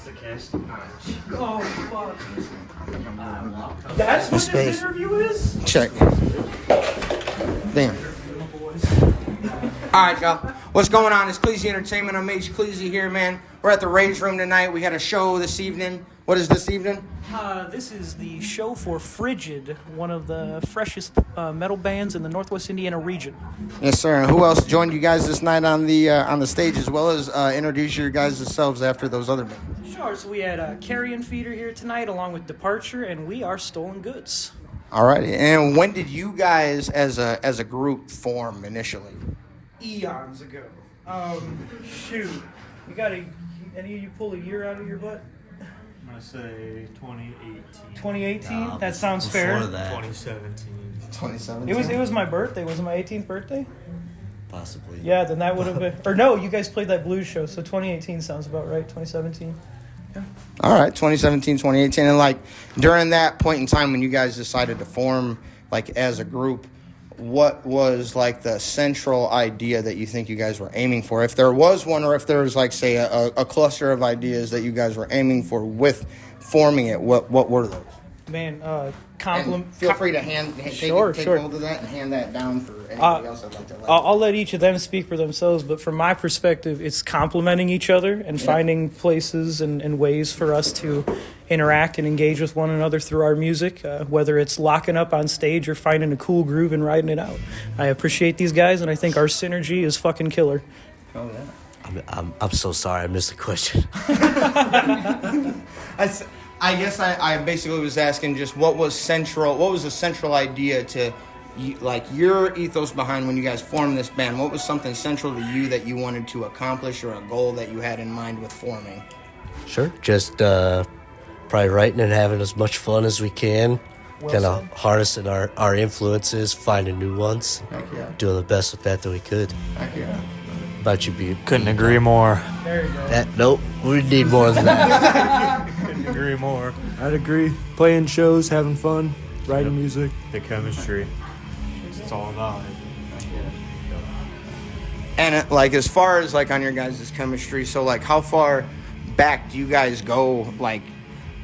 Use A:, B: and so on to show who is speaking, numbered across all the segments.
A: the cast.
B: Oh, fuck. That's what this interview is?
C: Check. Damn. Alright, y'all. What's going on? It's H-Kleezi Entertainment. I'm H-Kleezi here, man. We're at the Rage Room tonight. We had a show this evening. What is this evening?
B: This is the show for Frigid, one of the freshest metal bands in the Northwest Indiana region.
C: Yes, sir. And who else joined you guys this night on the stage, as well as introduce your guys yourselves after those other bands?
B: Sure. So we had Carrion Feeder here tonight, along with Departure, and we are Stolen Goods.
C: Alrighty. And when did you guys, as a group, form initially?
B: Eons ago. Shoot. You got any of you pull a year out of your butt?
A: I'm going to say 2018.
B: 2018? That sounds fair.
D: That.
A: 2017.
C: 2017.
B: It was my birthday. Was it my 18th birthday?
D: Possibly.
B: Yeah, then that would have been... Or no, you guys played that blues show, so 2018 sounds about right. 2017. Yeah.
C: All right, 2017, 2018. And, like, during that point in time when you guys decided to form, like, as a group, what was, like, the central idea that you think you guys were aiming for? If there was one, or if there was, like, say, a cluster of ideas that you guys were aiming for with forming it, what were those?
B: Man,
C: Feel free to take hold of that and hand that down for anybody else that'd like to.
B: I'll let each of them speak for themselves, but from my perspective, it's complementing each other and finding places and ways for us to interact and engage with one another through our music, whether it's locking up on stage or finding a cool groove and riding it out. I appreciate these guys, and I think our synergy is fucking killer.
C: Oh, yeah.
D: I'm so sorry I missed the question.
C: I guess I basically was asking just what was the central idea to, like, your ethos behind when you guys formed this band? What was something central to you that you wanted to accomplish, or a goal that you had in mind with forming?
D: Sure. Just probably writing and having as much fun as we can. Kind of harnessing our influences, finding new ones.
C: Heck yeah.
D: Doing the best with that we could.
C: Heck yeah.
D: About you, B?
A: Couldn't agree more.
B: There you go.
D: Nope. We need more than that.
A: Couldn't agree more.
E: I'd agree. Playing shows, having fun, writing music.
A: The chemistry. It's all about it.
C: And like, as far as like on your guys' chemistry, so like how far back do you guys go? Like,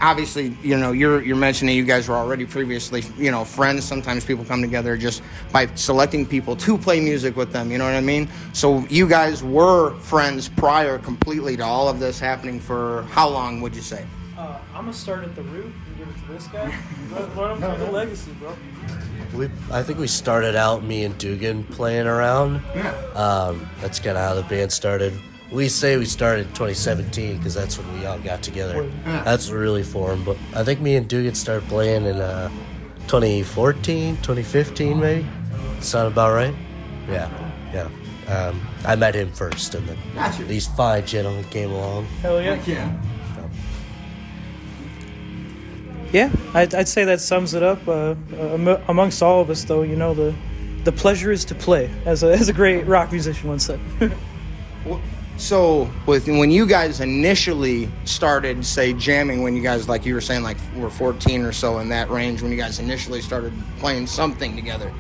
C: obviously, you know, you're mentioning you guys were already previously, you know, friends. Sometimes people come together just by selecting people to play music with them, you know what I mean? So you guys were friends prior completely to all of this happening for how long would you say?
B: I'm going to start at the root and give it to this guy. Run him through the legacy, bro.
D: I think we started out, me and Dugan, playing around.
C: Yeah.
D: That's kind of how the band started. We say we started in 2017 because that's when we all got together.
C: Yeah.
D: That's really formed. But I think me and Dugan started playing in 2014, 2015 maybe. Sound about right? Yeah. I met him first, and then these fine gentlemen came along.
B: Hell yeah.
C: Yeah.
B: Yeah, I'd say that sums it up. Amongst all of us, though, you know, the pleasure is to play, as a great rock musician once said.
C: So, when you guys initially started, say, jamming, when you guys, like you were saying, like, were 14 or so in that range, when you guys initially started playing something together,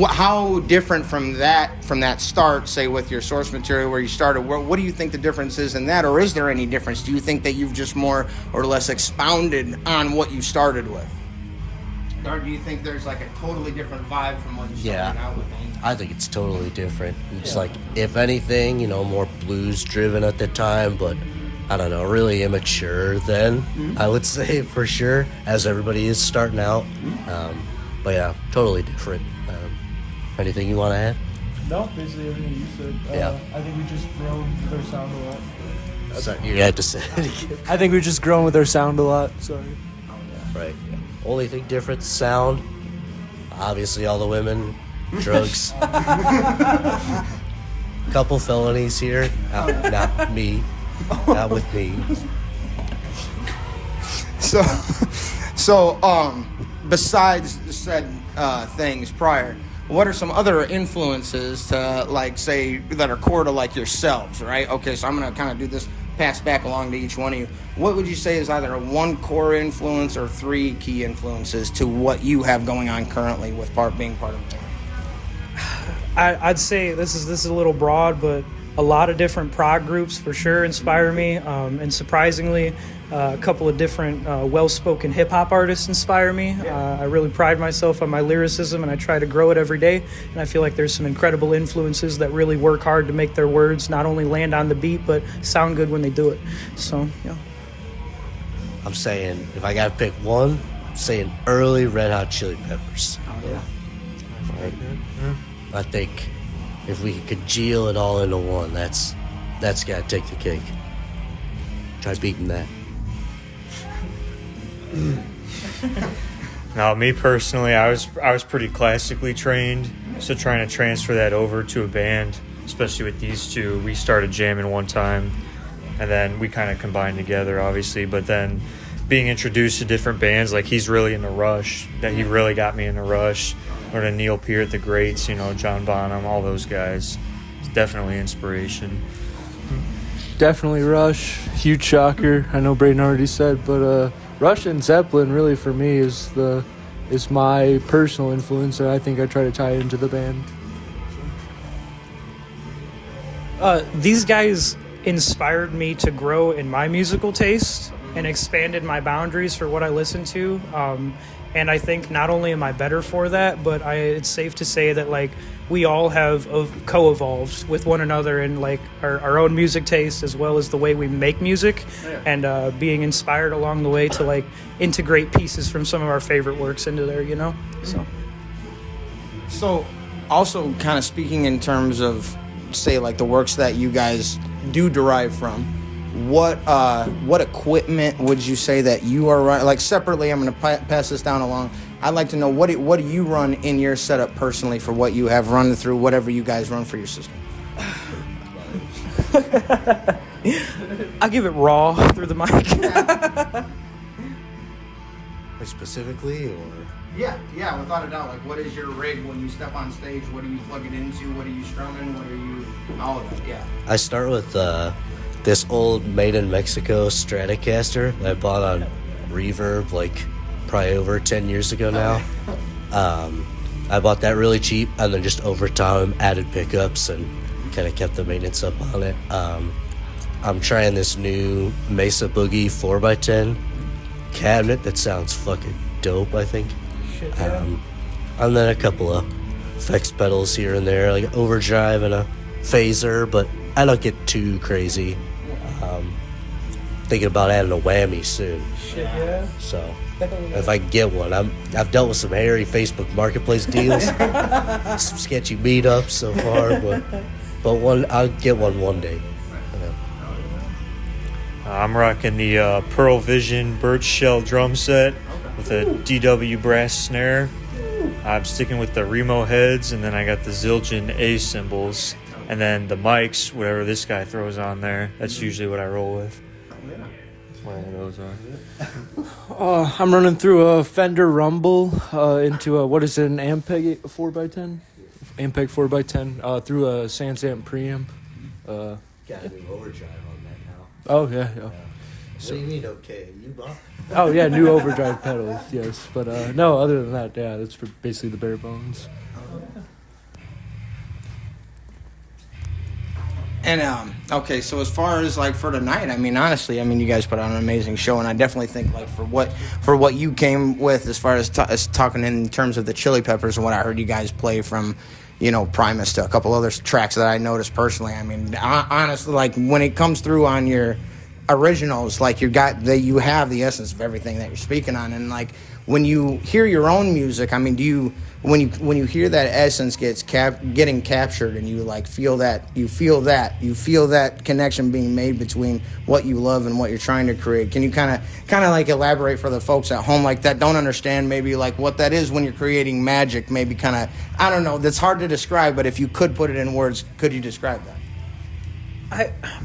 C: how different from that start, say, with your source material where you started, what do you think the difference is in that, or is there any difference? Do you think that you've just more or less expounded on what you started with? Or do you think there's like a totally different vibe from what you started out with?
D: I think it's totally different. It's like, if anything, you know, more blues driven at the time, but I don't know, really immature then, I would say, for sure, as everybody is starting out. But yeah, totally different. Anything you want to add?
E: No, basically everything you said.
D: Yeah.
E: I think we just grown with our sound a lot.
D: Sorry, you had to say it again.
E: I think we've just grown with our sound a lot. Sorry.
D: Right. Yeah. Only thing different, sound. Obviously, all the women, drugs. Couple felonies here. Not me. Not with me.
C: So, besides said things prior, what are some other influences to, like, say, that are core to, like, yourselves, right? Okay, so I'm going to kind of do this, pass back along to each one of you. What would you say is either a one core influence or three key influences to what you have going on currently with being part of the band?
B: I'd say this is a little broad, but a lot of different prog groups for sure inspire me, and surprisingly, a couple of different well-spoken hip-hop artists inspire me. I really pride myself on my lyricism, and I try to grow it every day, and I feel like there's some incredible influences that really work hard to make their words not only land on the beat, but sound good when they do it. So, yeah.
D: I'm saying, if I got to pick one, I'm saying early Red Hot Chili Peppers. I think if we could congeal it all into one, that's got to take the cake. Try beating that.
A: Now, me personally, I was pretty classically trained, so trying to transfer that over to a band, especially with these two, we started jamming one time, and then we kind of combined together, obviously. But then being introduced to different bands, like he's really into Rush, that he really got me into Rush, or to Neil Peart, the greats, John Bonham, all those guys. It's definitely inspiration.
E: Definitely Rush. Huge shocker. I know Braden already said, but Rush and Zeppelin really for me is my personal influence, and I think I try to tie it into the band.
B: These guys inspired me to grow in my musical taste and expanded my boundaries for what I listen to. And I think not only am I better for that, but it's safe to say that like we all have co-evolved with one another in like our own music taste as well as the way we make music, and being inspired along the way to like integrate pieces from some of our favorite works into there,
C: So also kind of speaking in terms of, say, like the works that you guys do derive from, what equipment would you say that you are running? Like separately, I'm going to pass this down along. I'd like to know what do you run in your setup personally for what you have run through whatever you guys run for your system?
B: I give it raw through the mic.
D: Like specifically, or?
C: Yeah, without a doubt. Like, what is your rig when you step on stage? What do you plug it into? What are you strumming? What are you... All of that, yeah.
D: I start with this old made in Mexico Stratocaster that I bought on Reverb like probably over 10 years ago now. I bought that really cheap, and then just over time added pickups and kind of kept the maintenance up on it. I'm trying this new Mesa Boogie 4x10 cabinet that sounds fucking dope, I think. And then a couple of effects pedals here and there, like overdrive and a phaser, but I don't get too crazy. Thinking about adding a whammy soon. So if I can get one, I've dealt with some hairy Facebook Marketplace deals, some sketchy meetups so far, but I'll get one day.
A: I'm rocking the Pearl Vision birch shell drum set with a DW brass snare. I'm sticking with the Remo heads, and then I got the Zildjian A cymbals, and then the mics, whatever this guy throws on there. That's usually what I roll with. Whatever those are.
E: I'm running through a Fender Rumble into an Ampeg 4x10? Ampeg 4x10 through a Sansamp preamp.
D: Got a new overdrive on that now.
E: Oh, yeah.
D: What do you mean, okay? You bought?
E: Oh, yeah, new overdrive pedals, yes. But no, other than that, yeah, that's basically the bare bones.
C: And okay, so as far as like for tonight, I mean, honestly, you guys put on an amazing show, and I definitely think like for what you came with as far as talking in terms of the Chili Peppers and what I heard you guys play from, Primus to a couple other tracks that I noticed personally. I mean, honestly, like when it comes through on your originals, like you have the essence of everything that you're speaking on, and like when you hear your own music, I mean, when you hear that essence getting captured, and you like feel that connection being made between what you love and what you're trying to create, can you kind of like elaborate for the folks at home like that don't understand maybe like what that is when you're creating magic? Maybe kind of, I don't know, that's hard to describe, but if you could put it in words, could you describe that?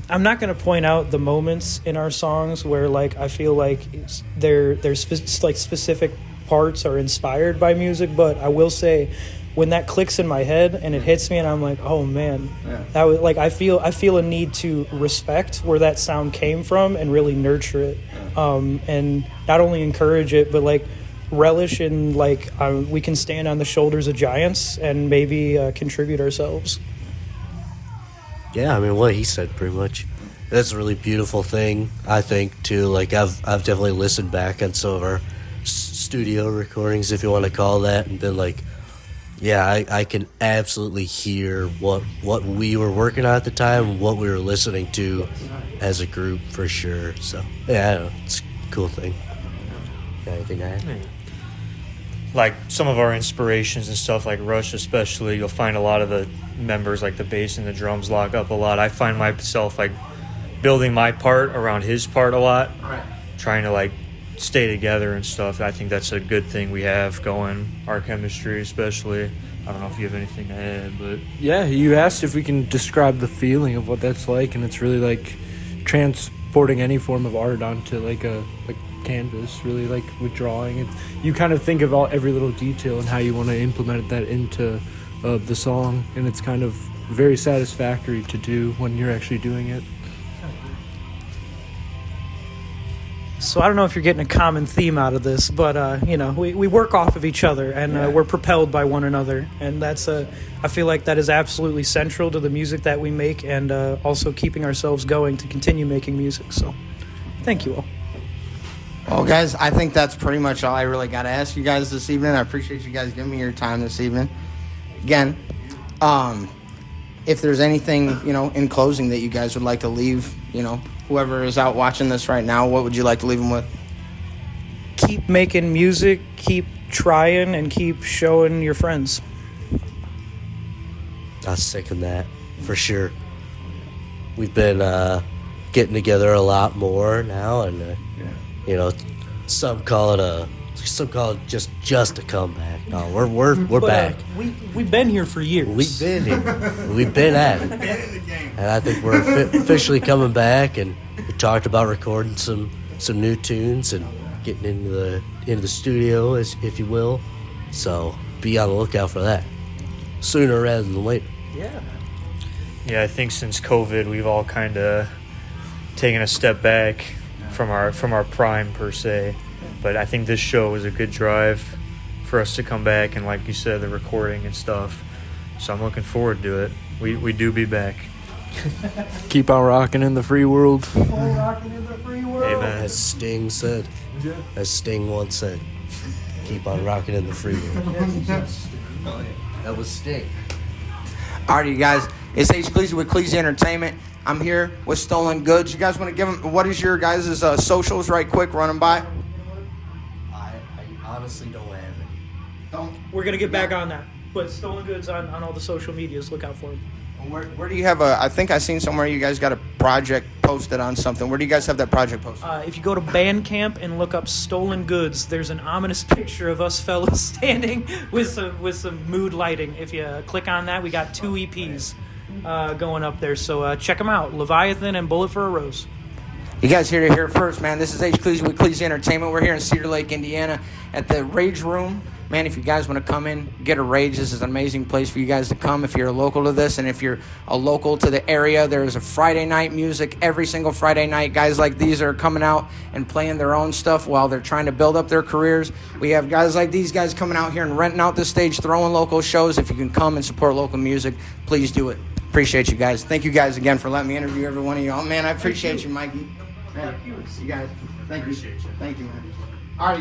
B: I'm not going to point out the moments in our songs where like I feel like like specific parts are inspired by music, but I will say when that clicks in my head and it hits me and I'm like, oh man, that was like I feel a need to respect where that sound came from and really nurture it, and not only encourage it but like relish in like we can stand on the shoulders of giants and maybe contribute ourselves.
D: Yeah, I mean, what he said pretty much. That's a really beautiful thing, I think, too. Like, I've definitely listened back on some of our studio recordings, if you want to call that, and been like, yeah, I can absolutely hear what we were working on at the time, what we were listening to as a group, for sure. So, yeah, I don't know, it's a cool thing. Got anything to add?
A: Like some of our inspirations and stuff, like Rush especially, you'll find a lot of the members, like the bass and the drums, lock up a lot. I find myself like building my part around his part a lot, trying to like stay together and stuff. I think that's a good thing we have going, our chemistry especially. I don't know if you have anything to add, but
E: Yeah, you asked if we can describe the feeling of what that's like, and it's really like transporting any form of art onto like a canvas, really, like with drawing. You kind of think of every little detail and how you want to implement that into the song, and it's kind of very satisfactory to do when you're actually doing it.
B: So I don't know if you're getting a common theme out of this, but we work off of each other, and we're propelled by one another, and that's I feel like that is absolutely central to the music that we make, and also keeping ourselves going to continue making music. So thank you all.
C: Well, guys, I think that's pretty much all I really got to ask you guys this evening. I appreciate you guys giving me your time this evening. Again, if there's anything, in closing that you guys would like to leave, whoever is out watching this right now, what would you like to leave them with?
B: Keep making music, keep trying, and keep showing your friends.
D: I second that, for sure. We've been getting together a lot more now, and some call it just a comeback. No, we're back.
B: We've been here for years.
D: We've been here. We've been at it. And I think we're officially coming back, and we talked about recording some new tunes and getting into the studio, if you will. So be on the lookout for that. Sooner rather than later.
A: yeah, I think since COVID, we've all kind of taken a step back from our prime per se. But I think this show was a good drive for us to come back, and like you said, the recording and stuff. So I'm looking forward to it. We do be back.
E: Keep on rocking in the free world.
A: Amen.
D: As Sting said. As Sting once said. Keep on rocking in the free world. That was Sting.
C: All right, you guys. It's H-Kleezi with Kleezi Entertainment. I'm here with Stolen Goods. You guys want to give them, what is your guys' socials right quick, run them by?
D: I honestly don't have any.
B: We're going to get back on that. But Stolen Goods on all the social medias. Look out for them.
C: Where do you have I think I seen somewhere you guys got a project posted on something. Where do you guys have that project posted?
B: If you go to Bandcamp and look up Stolen Goods, there's an ominous picture of us fellas standing with some mood lighting. If you click on that, we got 2 EPs going up there. So check them out, Leviathan and Bullet for a Rose.
C: You guys here to hear it first, man. This is H-Kleezi with Kleezi Entertainment. We're here in Cedar Lake, Indiana at the Rage Room. Man, if you guys want to come in, get a Rage, this is an amazing place for you guys to come if you're a local to this. And if you're a local to the area, there's a Friday night music every single Friday night. Guys like these are coming out and playing their own stuff while they're trying to build up their careers. We have guys like these guys coming out here and renting out the stage, throwing local shows. If you can come and support local music, please do it. Appreciate you guys. Thank you guys again for letting me interview every one of you. Oh, man, I appreciate you, Mikey. Man, you guys. Thank you. Thank you, man. All right.